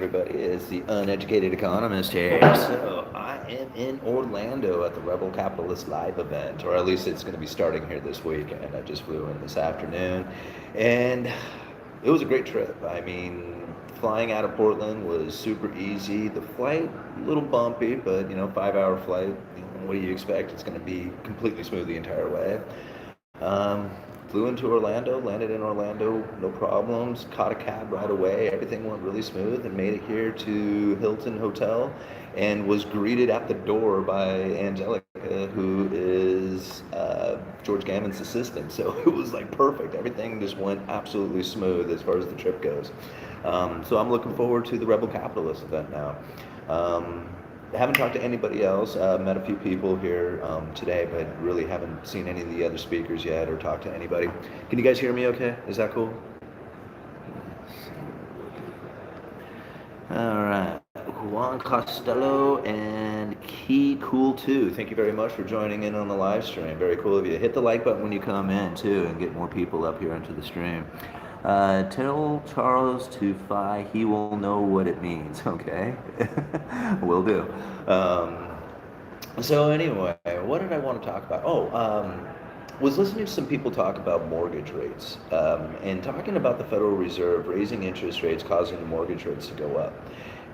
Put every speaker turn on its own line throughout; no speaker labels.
everybody? It's the Uneducated Economist here. So I am in Orlando at the Rebel Capitalist Live event, or at least it's going to be starting here this weekend. I just flew in this afternoon, and it was a great trip. I mean, flying out of Portland was super easy. The flight, a little bumpy, but 5-hour flight. What do you expect? It's going to be completely smooth the entire way. Flew into Orlando, landed in Orlando, no problems, caught a cab right away. Everything went really smooth and made it here to Hilton Hotel and was greeted at the door by Angelica, who is George Gammon's assistant. So it was like perfect. Everything just went absolutely smooth as far as the trip goes. So I'm looking forward to the Rebel Capitalist event now. Haven't talked to anybody else. Met a few people here today, but really haven't seen any of the other speakers yet or talked to anybody. Can you guys hear me okay? Is that cool? All right. Juan Costello and Key Cool 2. Thank you very much for joining in on the live stream. Very cool of you. Hit the like button when you come in, too, and get more people up here into the stream. Tell Charles to fly, he will know what it means, okay? Will do. So anyway, what did I want to talk about? Was listening to some people talk about mortgage rates and talking about the Federal Reserve raising interest rates causing the mortgage rates to go up.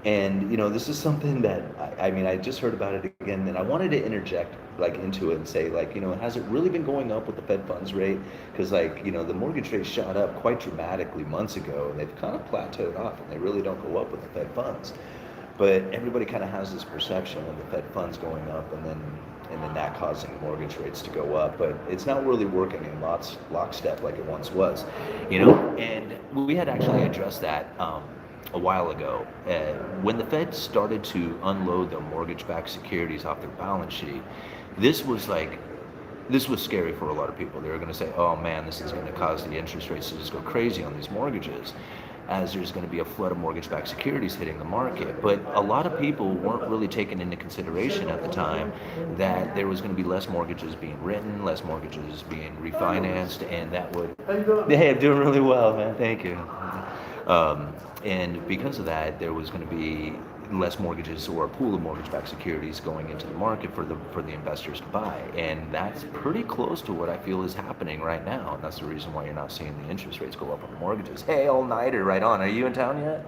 And this is something that I just heard about it again, and I wanted to interject into it and say has it really been going up with the Fed funds rate? Because the mortgage rate shot up quite dramatically months ago, and they've kind of plateaued off, and they really don't go up with the Fed funds. But everybody kind of has this perception of the Fed funds going up, and then that causing mortgage rates to go up. But it's not really working in lockstep like it once was, And we had actually addressed that. A while ago, when the Fed started to unload their mortgage-backed securities off their balance sheet, this was scary for a lot of people. They were going to say, oh man, this is going to cause the interest rates to just go crazy on these mortgages, as there's going to be a flood of mortgage-backed securities hitting the market. But a lot of people weren't really taking into consideration at the time that there was going to be less mortgages being written, less mortgages being refinanced, and that would... Hey, I'm doing really well, man. Thank you. And because of that, there was going to be less mortgages or a pool of mortgage-backed securities going into the market for the investors to buy. And that's pretty close to what I feel is happening right now. And that's the reason why you're not seeing the interest rates go up on the mortgages. Hey, all-nighter, right on. Are you in town yet?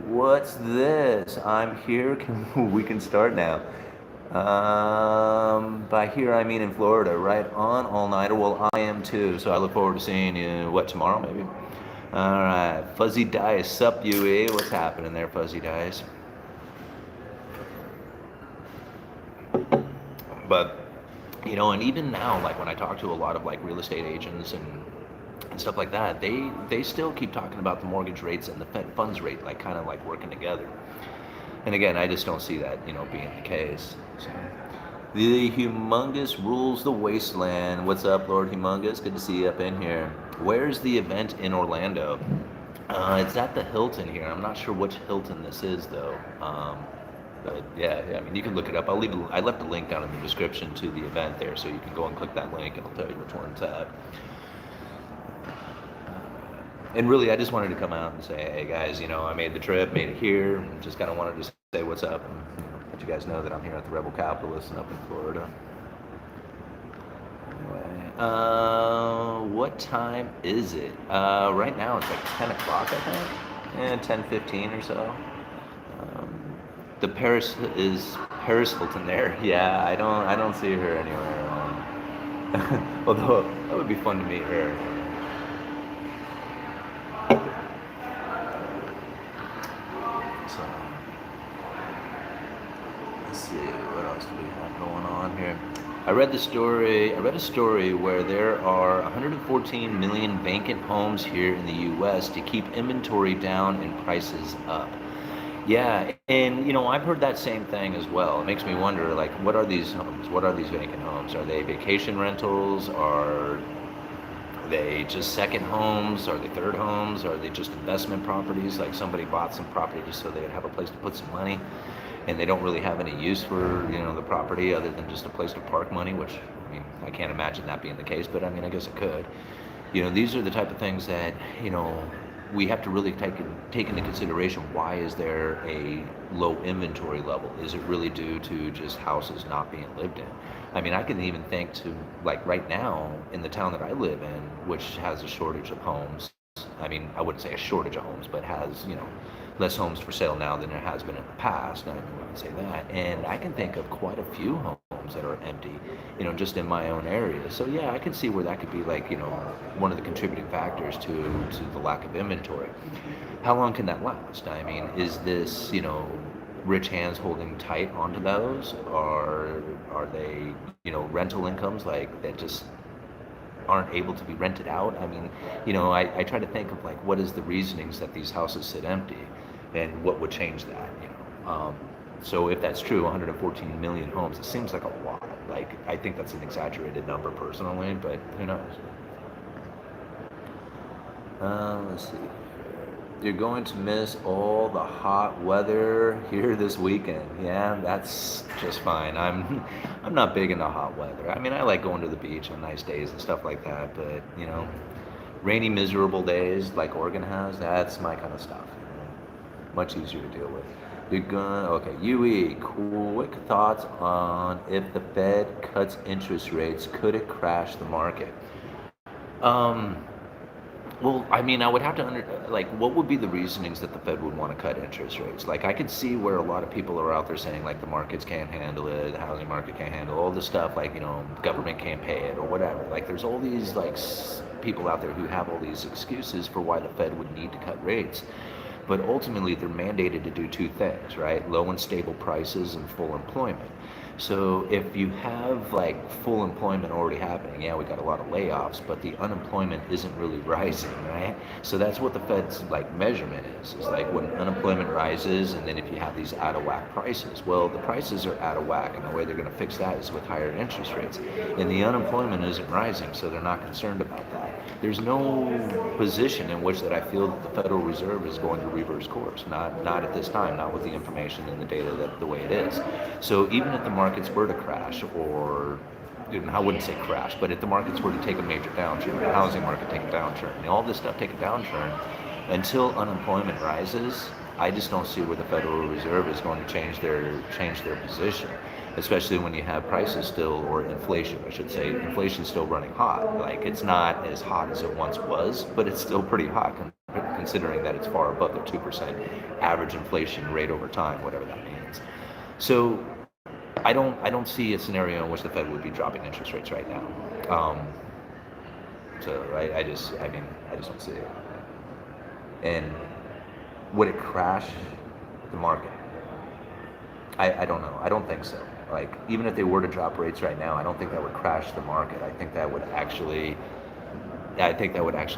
What's this? I'm here. We can start now. By here I mean in Florida. Right on, all-nighter. Well, I am too. So I look forward to seeing you, tomorrow maybe? All right, Fuzzy Dice, sup UE, what's happening there, Fuzzy Dice? But, and even now, when I talk to a lot of real estate agents and stuff like that, they still keep talking about the mortgage rates and the Fed funds rate, kind of working together. And again, I just don't see that, being the case. So. The Humongous rules the wasteland. What's up, Lord Humongous? Good to see you up in here. Where's the event in Orlando? It's at the Hilton here. I'm not sure which Hilton this is, though. But yeah, you can look it up. I left a link down in the description to the event there, so you can go and click that link, and I'll tell you which one it's at. And really, I just wanted to come out and say, hey guys, I made the trip, made it here, and just kind of wanted to say what's up, and let you guys know that I'm here at the Rebel Capitalist and up in Florida. Anyway, what time is it? Right now it's 10 o'clock, I think. 10:15 or so. The Paris Hilton there. Yeah, I don't see her anywhere. Although that would be fun to meet her. So let's see what else do we have going on here. I read a story where there are 114 million vacant homes here in the U.S. to keep inventory down and prices up. Yeah, and I've heard that same thing as well. It makes me wonder, what are these homes? What are these vacant homes? Are they vacation rentals? Are they just second homes? Are they third homes? Are they just investment properties? Somebody bought some property just so they'd have a place to put some money, and they don't really have any use for the property other than just a place to park money, which I can't imagine that being the case, but I guess it could. These are the type of things that we have to really take into consideration, why is there a low inventory level? Is it really due to just houses not being lived in? I mean, I can even think to, like, right now in the town that I live in, which has a shortage of homes. I mean, I wouldn't say a shortage of homes, but has, less homes for sale now than there has been in the past. I wouldn't say that. And I can think of quite a few homes that are empty, just in my own area. So yeah, I can see where that could be, like, one of the contributing factors to the lack of inventory. How long can that last? I mean, is this, rich hands holding tight onto those, or are they, rental incomes like that just aren't able to be rented out? I mean, I try to think of, like, what is the reasonings that these houses sit empty, and what would change that, so if that's true, 114 million homes, it seems like a lot. Like, I think that's an exaggerated number personally, but who knows? Let's see. You're going to miss all the hot weather here this weekend. Yeah, that's just fine. I'm not big into hot weather. I mean, I like going to the beach on nice days and stuff like that, but rainy, miserable days like Oregon has, that's my kind of stuff. Much easier to deal with. You're gonna Okay, UE. Quick thoughts on, if the Fed cuts interest rates, could it crash the market? Um, Well, I mean, I would have to like, what would be the reasonings that the Fed would want to cut interest rates? Like, I could see where a lot of people are out there saying, like, the markets can't handle it, the housing market can't handle all this stuff, like, government can't pay it or whatever. Like, there's all these, like, people out there who have all these excuses for why the Fed would need to cut rates. But ultimately, they're mandated to do two things, right? Low and stable prices and full employment. So if you have, like, full employment already happening, yeah, we got a lot of layoffs, but the unemployment isn't really rising, right? So that's what the Fed's, like, measurement is like, when unemployment rises, and then if you have these out of whack prices, well, the prices are out of whack, and the way they're going to fix that is with higher interest rates. And the unemployment isn't rising, so they're not concerned about that. There's no position in which that I feel that the Federal Reserve is going to reverse course. Not at this time, not with the information and the data the way it is. So even if the markets were to crash, or I wouldn't say crash, but if the markets were to take a major downturn, the housing market take a downturn, and all this stuff take a downturn, until unemployment rises, I just don't see where the Federal Reserve is going to change their position, especially when you have prices still, or inflation, I should say, inflation still running hot. Like, it's not as hot as it once was, but it's still pretty hot considering that it's far above the 2% average inflation rate over time, whatever that means. So I don't see a scenario in which the Fed would be dropping interest rates right now. I just don't see it. And would it crash the market? I don't know. I don't think so. Like, even if they were to drop rates right now, I don't think that would crash the market. I think that would actually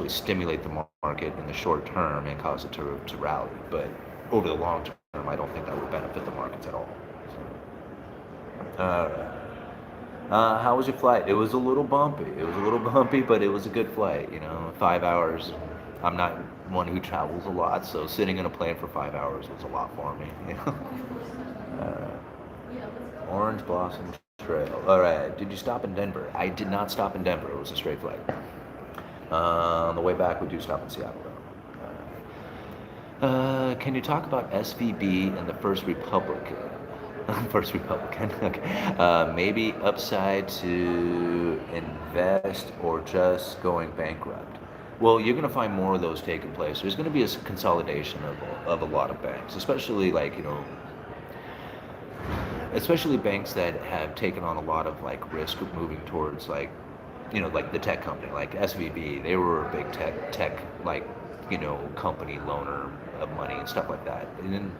stimulate the market in the short term and cause it to rally. But over the long term, I don't think that would benefit the markets at all. How was your flight? It was a little bumpy. But it was a good flight. 5 hours. I'm not one who travels a lot, so sitting in a plane for 5 hours was a lot for me. Orange Blossom Trail. All right. Did you stop in Denver? I did not stop in Denver. It was a straight flight. On the way back, we do stop in Seattle, though. Can you talk about SVB and the First Republican? First Republican. Okay. Maybe upside to invest, or just going bankrupt? Well, you're going to find more of those taking place. There's going to be a consolidation of a lot of banks, especially, like, especially banks that have taken on a lot of, like, risk moving towards, like, like the tech company, like SVB. They were a big tech, like, company loaner of money and stuff like that. And then,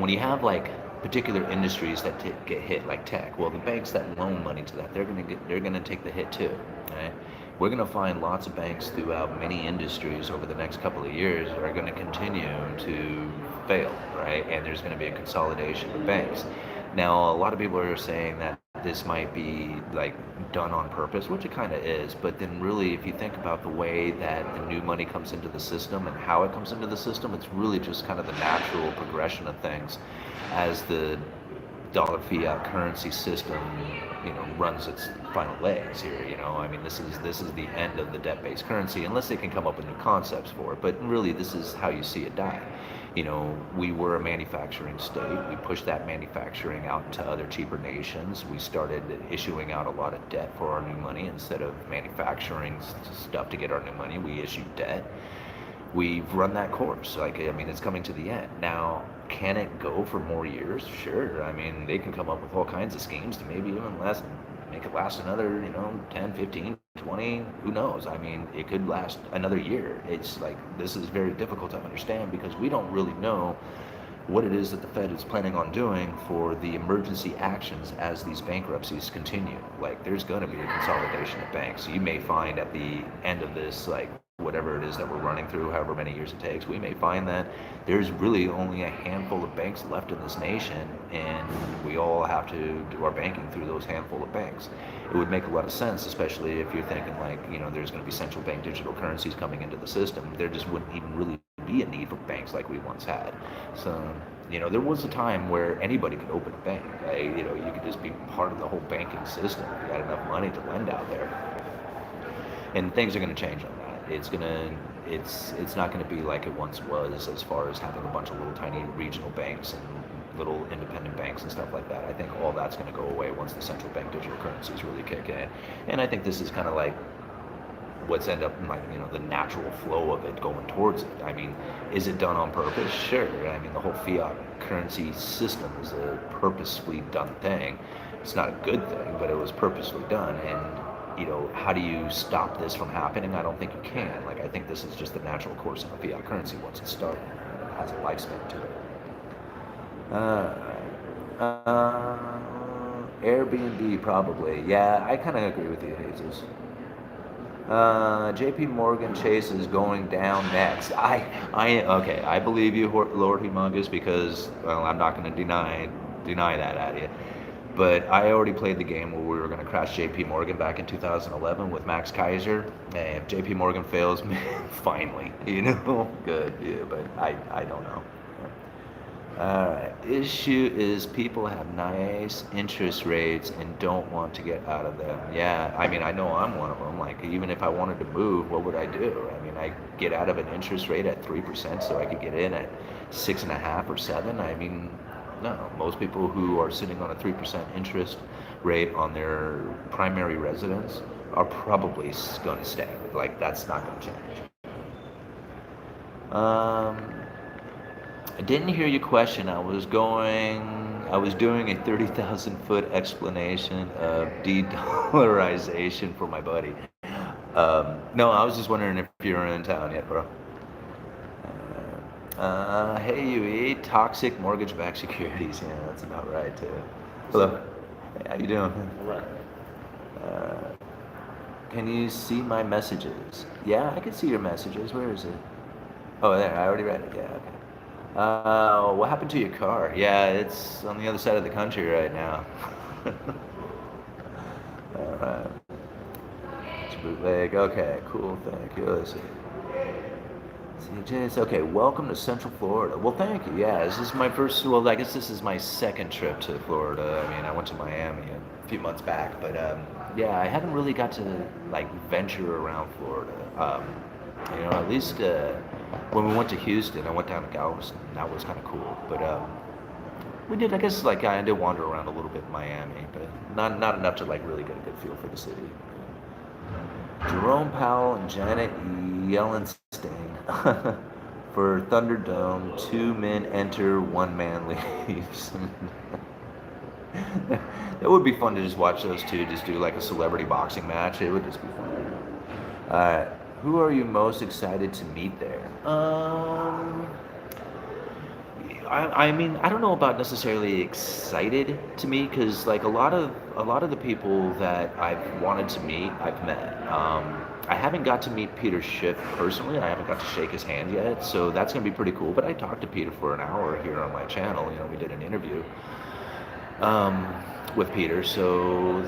when you have, like, particular industries that get hit, like tech, well, the banks that loan money to that, they're gonna take the hit too, right? We're gonna find lots of banks throughout many industries over the next couple of years are gonna continue to fail, right? And there's gonna be a consolidation of banks. Now, a lot of people are saying that this might be, like, done on purpose, which it kind of is, but then really, if you think about the way that the new money comes into the system and how it comes into the system, it's really just kind of the natural progression of things as the dollar fiat currency system, runs its final legs here. I mean, this is the end of the debt-based currency, unless they can come up with new concepts for it. But really, this is how you see it die. We were a manufacturing state. We pushed that manufacturing out to other cheaper nations. We started issuing out a lot of debt for our new money. Instead of manufacturing stuff to get our new money, we issued debt. We've run that course. I mean, it's coming to the end. Now, can it go for more years? Sure. I mean, they can come up with all kinds of schemes to maybe even make it last another, 10, 15, 20, who knows? I mean, it could last another year. It's like, this is very difficult to understand because we don't really know what it is that the Fed is planning on doing for the emergency actions as these bankruptcies continue. Like, there's going to be a consolidation of banks. You may find at the end of this, whatever it is that we're running through, however many years it takes, we may find that there's really only a handful of banks left in this nation, and we all have to do our banking through those handful of banks. It would make a lot of sense, especially if you're thinking there's going to be central bank digital currencies coming into the system. There just wouldn't even really be a need for banks like we once had. So, there was a time where anybody could open a bank. You could just be part of the whole banking system. You had enough money to lend out there. And things are going to change on that. It's not going to be like it once was, as far as having a bunch of little tiny regional banks and little independent banks and stuff like that. I think all that's going to go away once the central bank digital currencies really kick in. And I think this is kind of like what's end up the natural flow of it going towards it. I mean, is it done on purpose? Sure. I mean, the whole fiat currency system is a purposefully done thing. It's not a good thing, but it was purposefully done. And how do you stop this from happening? I don't think you can. I think this is just the natural course of a fiat currency once it started. It has a lifespan to it. Airbnb, probably. Yeah, I kind of agree with you, Jesus. JP Morgan Chase is going down next. Okay, I believe you, Lord Humongous, because, well, I'm not going to deny that at you. But I already played the game where we were going to crash JP Morgan back in 2011 with Max Kaiser. And if JP Morgan fails, finally, good. Yeah, but I don't know. Alright, issue is people have nice interest rates and don't want to get out of them. Yeah, I mean, I know I'm one of them. Even if I wanted to move, what would I do? I mean, I get out of an interest rate at 3% so I could get in at 6.5 or 7. I mean, no, most people who are sitting on a 3% interest rate on their primary residence are probably going to stay. That's not going to change. I didn't hear your question. I was doing a 30,000 foot explanation of de-dollarization for my buddy. No, I was just wondering if you're in town yet, bro. Hey, UE, toxic mortgage-backed securities. Yeah, that's about right, too. Hello. Hey, how you doing?
All right.
Can you see my messages? Yeah, I can see your messages. Where is it? Oh, there. I already read it. Yeah, okay. What happened to your car? Yeah, it's on the other side of the country right now. All right. It's bootleg. Okay, cool. Thank you. Let's see. CJ's okay. Welcome to Central Florida. Well, thank you. Yeah, this is my first. Well, I guess this is my second trip to Florida. I mean, I went to Miami a few months back, but yeah, I haven't really got to venture around Florida. At least when we went to Houston, I went down to Galveston. That was kind of cool. But we did. I guess I did wander around a little bit in Miami, but not enough to really get a good feel for the city. Jerome Powell and Janet Yellenstein for Thunderdome. 2 men enter, 1 man leaves. It would be fun to just watch those two just do a celebrity boxing match. It would just be fun. Who are you most excited to meet there? I mean, I don't know about necessarily excited to meet, because a lot of the people that I've wanted to meet, I've met. I haven't got to meet Peter Schiff personally. I haven't got to shake his hand yet, so that's gonna be pretty cool. But I talked to Peter for an hour here on my channel. We did an interview with Peter. So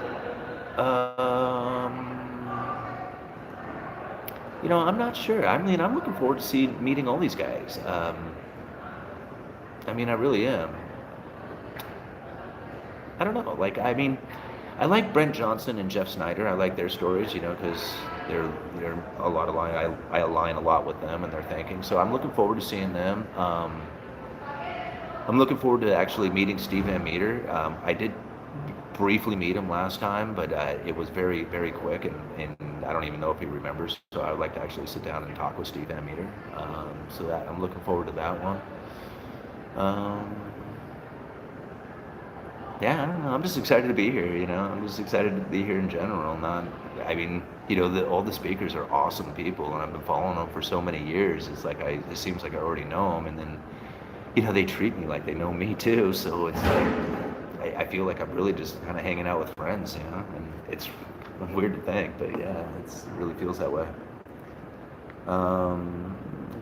I'm not sure. I mean, I'm looking forward to meeting all these guys. I mean, I really am. I don't know. Like, I mean, I like Brent Johnson and Jeff Snyder. I like their stories, because they're a lot of line. I align a lot with them and their thinking. So I'm looking forward to seeing them. I'm looking forward to actually meeting Steve Van Meter. I did briefly meet him last time, but it was very, very quick, and I don't even know if he remembers. So I would like to actually sit down and talk with Steve Van Meter. So that I'm looking forward to that one. Um, yeah, I don't know. I'm just excited to be here. I'm just excited to be here in general. Not, I mean, all the speakers are awesome people, and I've been following them for so many years. It seems like I already know them, and then they treat me like they know me too. So it's like I feel like I'm really just kind of hanging out with friends, and it's weird to think, but yeah, it really feels that way. Um,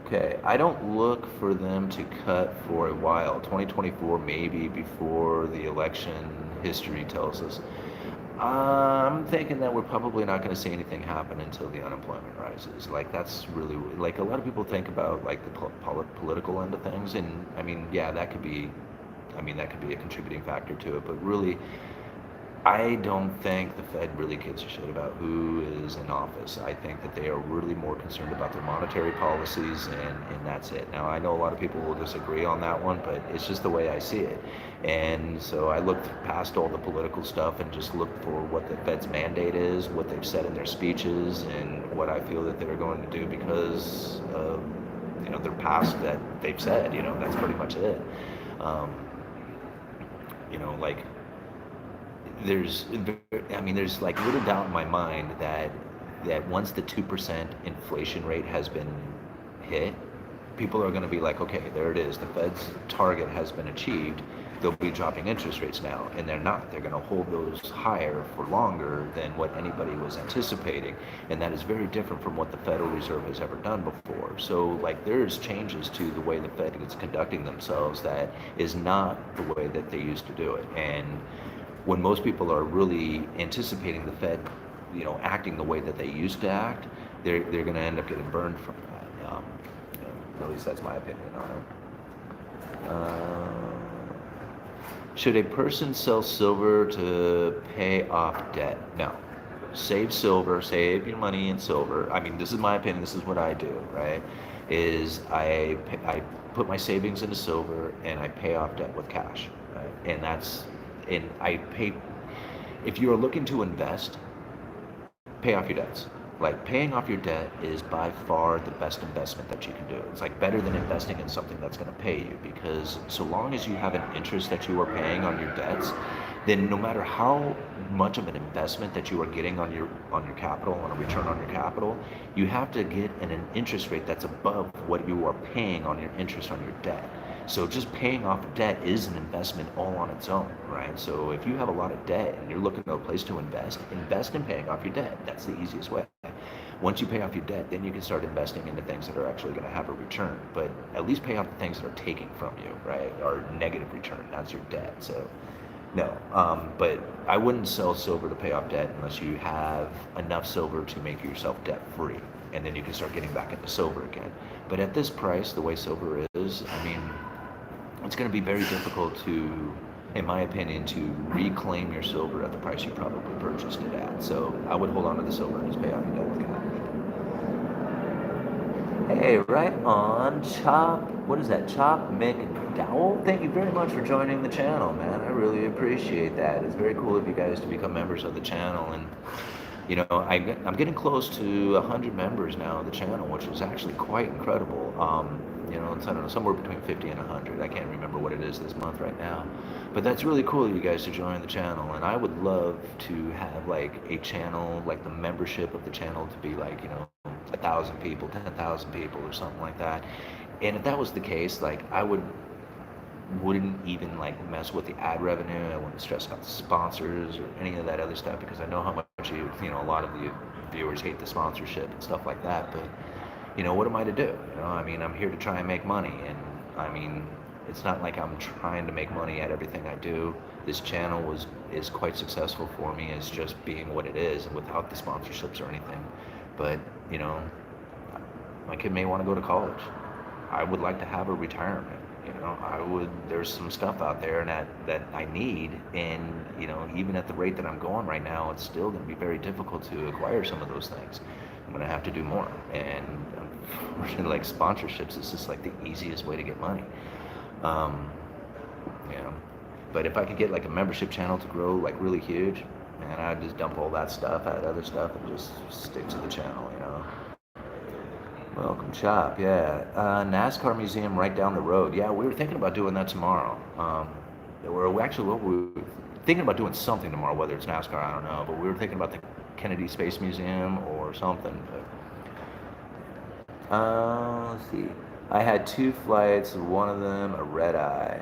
okay, I don't look for them to cut for a while. 2024, maybe before the election, history tells us. I'm thinking that we're probably not going to see anything happen until the unemployment rises. Like that's really like a lot of people think about like the political end of things, and I mean, yeah, that could be, I mean, that could be a contributing factor to it. But really, I don't think the Fed really gives a shit about who is in office. I think that they are really more concerned about their monetary policies, and that's it. Now, I know a lot of people will disagree on that one, but it's just the way I see it. And so I looked past all the political stuff and just looked for what the Fed's mandate is, what they've said in their speeches, and what I feel that they're going to do because of, their past that they've said. That's pretty much it. Um, like there's I mean there's like little doubt in my mind that once the 2% inflation rate has been hit, people are going to be like, okay, there it is, the Fed's target has been achieved, they'll be dropping interest rates now, and they're not. They're going to hold those higher for longer than what anybody was anticipating, and that is very different from what the Federal Reserve has ever done before. So like there's changes to the way the Fed is conducting themselves that is not the way that they used to do it. And when most people are really anticipating the Fed, acting the way that they used to act, they're going to end up getting burned from that. At least that's my opinion on it. Should a person sell silver to pay off debt? No. Save silver, save your money in silver. I mean, this is my opinion. This is what I do, right? Is I put my savings into silver and I pay off debt with cash, right? And I pay. If you are looking to invest, pay off your debts. Like paying off your debt is by far the best investment that you can do. It's like better than investing in something that's going to pay you, because so long as you have an interest that you are paying on your debts, then no matter how much of an investment that you are getting on your capital, on a return on your capital, you have to get an interest rate that's above what you are paying on your interest on your debt. So just paying off debt is an investment all on its own, right? So if you have a lot of debt and you're looking for a place to invest in paying off your debt. That's the easiest way. Once you pay off your debt, then you can start investing into things that are actually going to have a return. But at least pay off the things that are taking from you, right? Or negative return. That's your debt. So no, but I wouldn't sell silver to pay off debt unless you have enough silver to make yourself debt free, and then you can start getting back into silver again. But at this price, the way silver is, I mean, it's going to be very difficult to, in my opinion, to reclaim your silver at the price you probably purchased it at. So I would hold on to the silver and just pay off your debt with cash. Hey, right on. What is that? Chop McDowell? Thank you very much for joining the channel, man. I really appreciate that. It's very cool of you guys to become members of the channel. And, I'm getting close to 100 members now of the channel, which is actually quite incredible. It's, I don't know, somewhere between 50 and 100. I can't remember what it is this month right now. But that's really cool of you guys to join the channel. And I would love to have like a channel, like the membership of the channel to be like, 1,000 people, 10,000 people or something like that. And if that was the case, like wouldn't even like mess with the ad revenue. I wouldn't stress about the sponsors or any of that other stuff, because I know how much a lot of the viewers hate the sponsorship and stuff like that. But what am I to do? I mean, I'm here to try and make money, and I mean, it's not like I'm trying to make money at everything I do. This channel is quite successful for me as just being what it is, without the sponsorships or anything. But my kid may want to go to college. I would like to have a retirement. There's some stuff out there that I need, and even at the rate that I'm going right now, it's still going to be very difficult to acquire some of those things. I'm going to have to do more, and unfortunately, like sponsorships is just like the easiest way to get money. Um, you know, but if I could get like a membership channel to grow like really huge, man, I'd just dump all that stuff, add other stuff, and just stick to the channel. Welcome shop, yeah. NASCAR museum right down the road. Yeah, we were thinking about doing that tomorrow. We were thinking about doing something tomorrow, whether it's NASCAR, I don't know, but we were thinking about the Kennedy Space Museum or something. But let's see. I had 2 flights, one of them a red eye.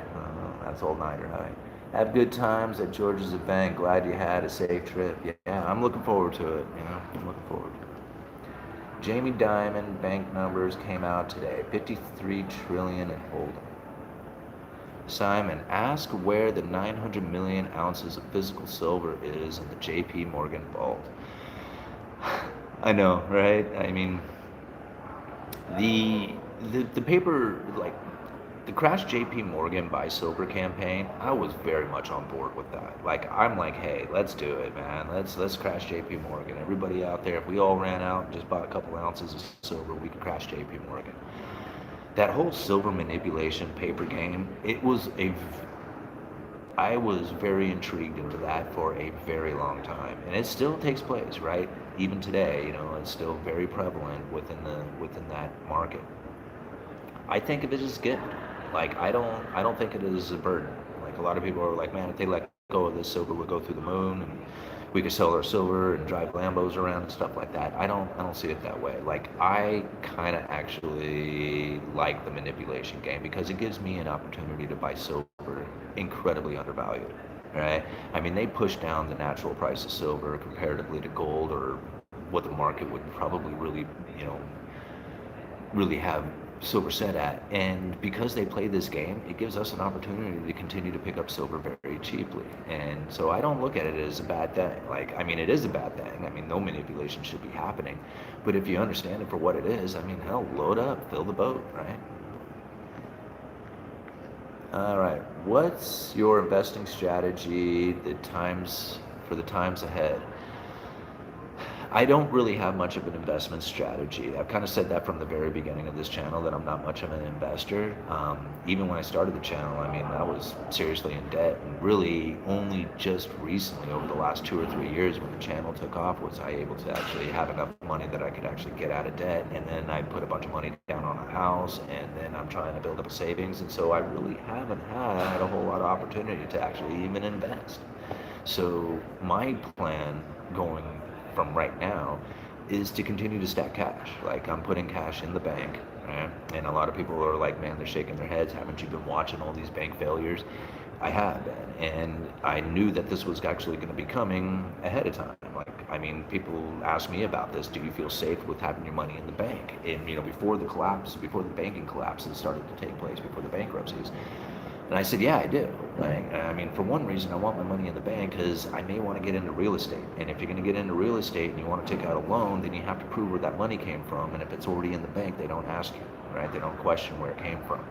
That's all nighter high. Have good times at George's event. Glad you had a safe trip. Yeah, I'm looking forward to it. I'm looking forward to it. Jamie Dimon bank numbers came out today. 53 trillion in holding. Simon, ask where the 900 million ounces of physical silver is in the J.P. Morgan vault. I know, right? I mean, the paper, like the Crash JP Morgan Buy Silver campaign, I was very much on board with that. Like I'm like, hey, let's do it, man. Let's crash JP Morgan. Everybody out there, if we all ran out and just bought a couple ounces of silver, we could crash JP Morgan. That whole silver manipulation paper game, I was very intrigued into that for a very long time, and it still takes place, right? Even today, it's still very prevalent within that market. I think of it as a gift. Like I don't think it is a burden. Like a lot of people are like, man, if they let go of this silver, we'll go through the moon and we could sell our silver and drive Lambos around and stuff like that. I don't see it that way. Like I kind of actually like the manipulation game because it gives me an opportunity to buy silver incredibly undervalued. Right? I mean, they push down the natural price of silver comparatively to gold or what the market would probably really have silver set at. And because they play this game, it gives us an opportunity to continue to pick up silver very cheaply. And so I don't look at it as a bad thing. Like, I mean, it is a bad thing. I mean, no manipulation should be happening. But if you understand it for what it is, I mean, hell, load up, fill the boat, right? All right. What's your investing strategy for the times ahead? I don't really have much of an investment strategy. I've kind of said that from the very beginning of this channel that I'm not much of an investor. Even when I started the channel, I mean, I was seriously in debt, and really only just recently, over the last 2 or 3 years, when the channel took off, was I able to actually have enough money that I could actually get out of debt. And then I put a bunch of money down on a house, and then I'm trying to build up a savings. And so I really haven't had a whole lot of opportunity to actually even invest. So my plan going from right now is to continue to stack cash. Like I'm putting cash in the bank, right? And a lot of people are like, man, they're shaking their heads. Haven't you been watching all these bank failures? I have been, and I knew that this was actually going to be coming ahead of time. Like, I mean, people ask me about this. Do you feel safe with having your money in the bank? And before the banking collapses started to take place, before the bankruptcies, and I said, yeah, I do. Like, I mean, for one reason, I want my money in the bank because I may want to get into real estate. And if you're going to get into real estate and you want to take out a loan, then you have to prove where that money came from. And if it's already in the bank, they don't ask you, right? They don't question where it came from.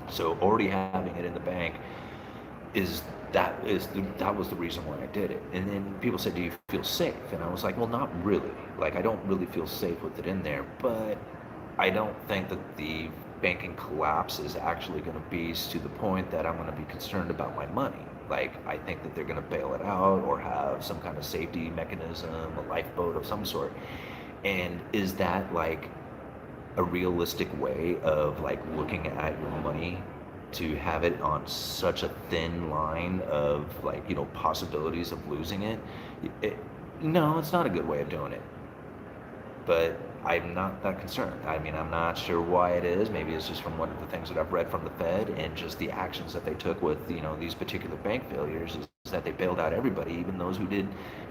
So already having it in the bank that was the reason why I did it. And then people said, do you feel safe? And I was like, well, not really. Like, I don't really feel safe with it in there, but I don't think that the banking collapse is actually going to be to the point that I'm going to be concerned about my money. Like, I think that they're going to bail it out or have some kind of safety mechanism, a lifeboat of some sort. And is that like a realistic way of like looking at your money, to have it on such a thin line of like, possibilities of losing it? No, it's not a good way of doing it. But I'm not that concerned. I mean, I'm not sure why it is. Maybe it's just from one of the things that I've read from the Fed and just the actions that they took with, these particular bank failures, is that they bailed out everybody, even those who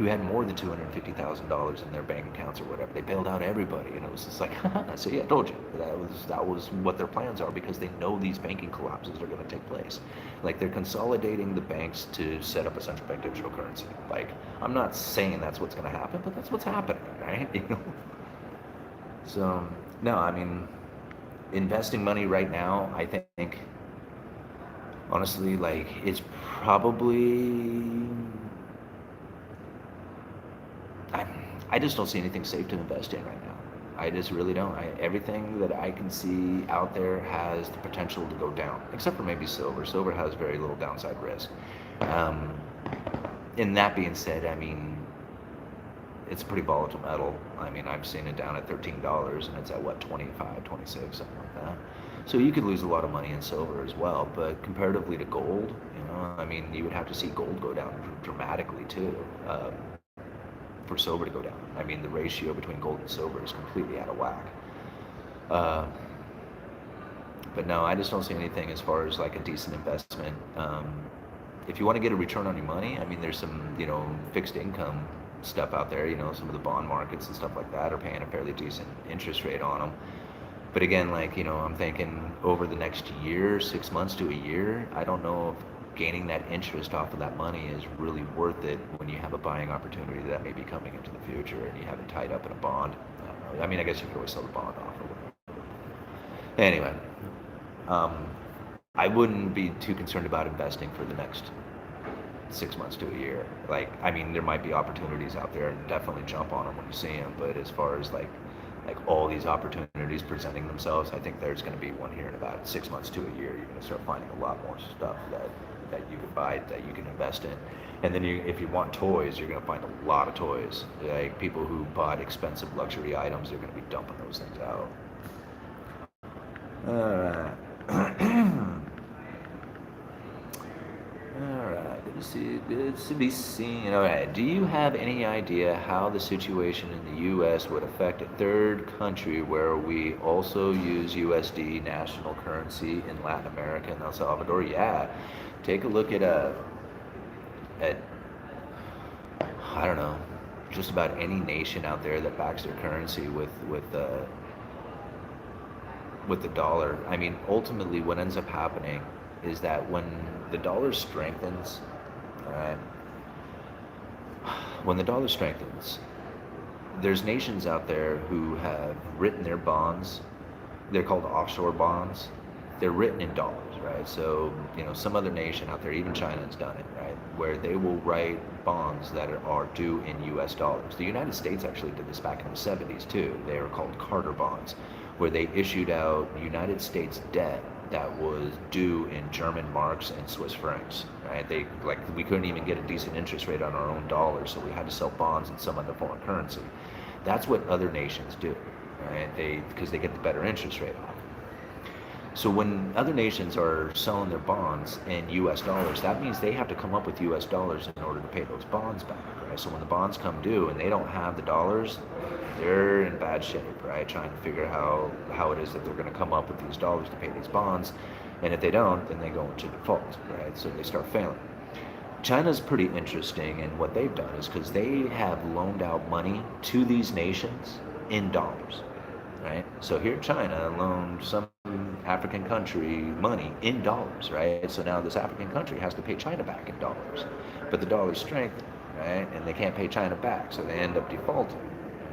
had more than $250,000 in their bank accounts or whatever. They bailed out everybody, and it was just like, so yeah, I told you that was what their plans are, because they know these banking collapses are going to take place. Like, they're consolidating the banks to set up a central bank digital currency. Like, I'm not saying that's what's going to happen, but that's what's happening, right? So, no, I mean, investing money right now, I think, honestly, like, it's probably, I, I just don't see anything safe to invest in right now. I just really don't. Everything that I can see out there has the potential to go down, except for maybe silver. Silver has very little downside risk. Um, and that being said, I mean, it's a pretty volatile metal. I mean, I've seen it down at $13 and it's at what, 25, 26, something like that. So you could lose a lot of money in silver as well, but comparatively to gold, I mean, you would have to see gold go down dramatically too, for silver to go down. I mean, the ratio between gold and silver is completely out of whack. Uh, but no, I just don't see anything as far as like a decent investment. If you want to get a return on your money, I mean, there's some, fixed income stuff out there. Some of the bond markets and stuff like that are paying a fairly decent interest rate on them. But again, like, I'm thinking over the next year, 6 months to a year, I don't know if gaining that interest off of that money is really worth it when you have a buying opportunity that may be coming into the future and you have it tied up in a bond. I don't know. I mean, I guess you could always sell the bond off or whatever. Anyway, um, I wouldn't be too concerned about investing for the next 6 months to a year. Like, I mean, there might be opportunities out there, and definitely jump on them when you see them. But as far as like all these opportunities presenting themselves, I think there's going to be one here in about 6 months to a year. You're going to start finding a lot more stuff that you can buy, that you can invest in. And then if you want toys, you're going to find a lot of toys. Like, people who bought expensive luxury items, they're going to be dumping those things out. All right. All right. Good to be seen. All right. Do you have any idea how the situation in the U.S. would affect a third country where we also use USD national currency in Latin America and El Salvador? Yeah. Take a look at I don't know, just about any nation out there that backs their currency with the dollar. I mean, ultimately, what ends up happening is that when the dollar strengthens, all right, when the dollar strengthens, there's nations out there who have written their bonds. They're called offshore bonds. They're written in dollars, right? So, some other nation out there, even China has done it, right? Where they will write bonds that are due in US dollars. The United States actually did this back in the 70s too. They were called Carter bonds, where they issued out United States debt that was due in German marks and Swiss francs, right? We couldn't even get a decent interest rate on our own dollars, so we had to sell bonds in some other foreign currency. That's what other nations do, right? Because they get the better interest rate off. So when other nations are selling their bonds in US dollars, that means they have to come up with US dollars in order to pay those bonds back, right? So when the bonds come due and they don't have the dollars, they're in bad shape, right? Trying to figure how it is that they're going to come up with these dollars to pay these bonds. And if they don't, then they go into default, right? So they start failing. China's pretty interesting, and what they've done is because they have loaned out money to these nations in dollars, right? So here China loaned some African country money in dollars, right? So now this African country has to pay China back in dollars. But the dollar's strengthened, right? And they can't pay China back, so they end up defaulting.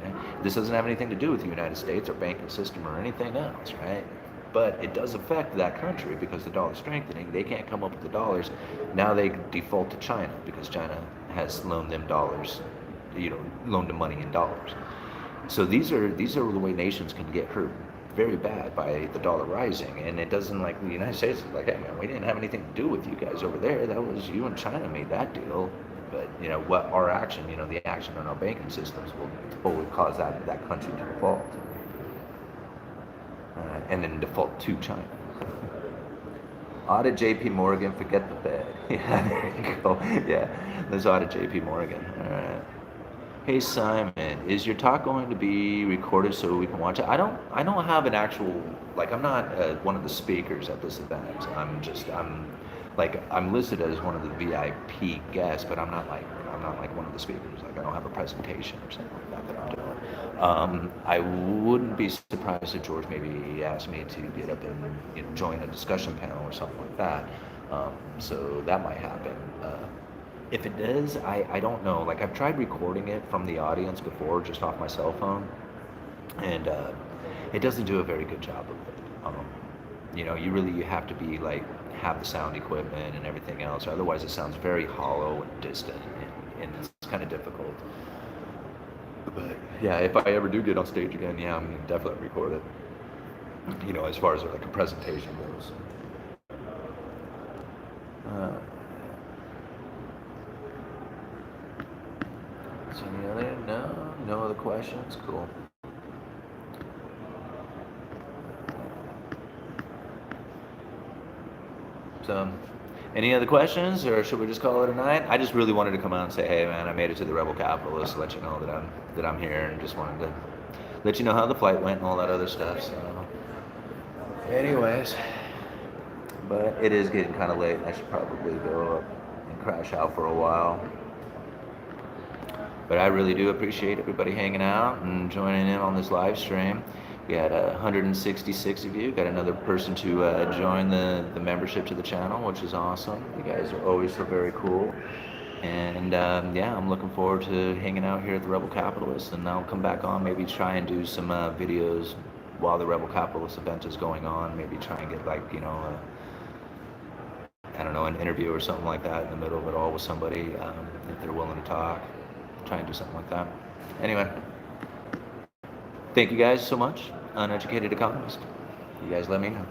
Right? This doesn't have anything to do with the United States or banking system or anything else, right? But it does affect that country because the dollar's strengthening. They can't come up with the dollars. Now they default to China because China has loaned them dollars, loaned them money in dollars. So these are the way nations can get hurt very bad by the dollar rising. And it doesn't, like, the United States is like, hey man, we didn't have anything to do with you guys over there. That was you and China made that deal. But what our action, the action on our banking systems will cause that country to default. And then default to China. Audit JP Morgan, forget the Fed. Yeah, there you go. Yeah, let's audit JP Morgan. All right. Hey Simon, is your talk going to be recorded so we can watch it? I don't have an actual, like, I'm not one of the speakers at this event. I'm listed as one of the VIP guests, but I'm not like one of the speakers. Like, I don't have a presentation or something like that I'm doing. I wouldn't be surprised if George maybe asked me to get up and join a discussion panel or something like that. So that might happen. If it does, I don't know. Like, I've tried recording it from the audience before, just off my cell phone, and it doesn't do a very good job of it. you have to be like have the sound equipment and everything else, otherwise it sounds very hollow and distant, and it's kind of difficult. But yeah, if I ever do get on stage again, yeah, I'm gonna definitely record it. As far as like a presentation goes. Uh, so no other questions? Cool. So, any other questions, or should we just call it a night? I just really wanted to come out and say, hey man, I made it to the Rebel Capitalist, let you know that I'm here, and just wanted to let you know how the flight went and all that other stuff. So, anyways, but it is getting kind of late. I should probably go up and crash out for a while. But I really do appreciate everybody hanging out and joining in on this live stream. We had 166 of you. Got another person to join the membership to the channel, which is awesome. You guys are always so very cool. And yeah, I'm looking forward to hanging out here at the Rebel Capitalist. And I'll come back on, maybe try and do some videos while the Rebel Capitalist event is going on. Maybe try and get like, I don't know, an interview or something like that in the middle of it all with somebody, if they're willing to talk. Try and do something like that. Anyway, thank you guys so much. Uneducated Economist. You guys let me know.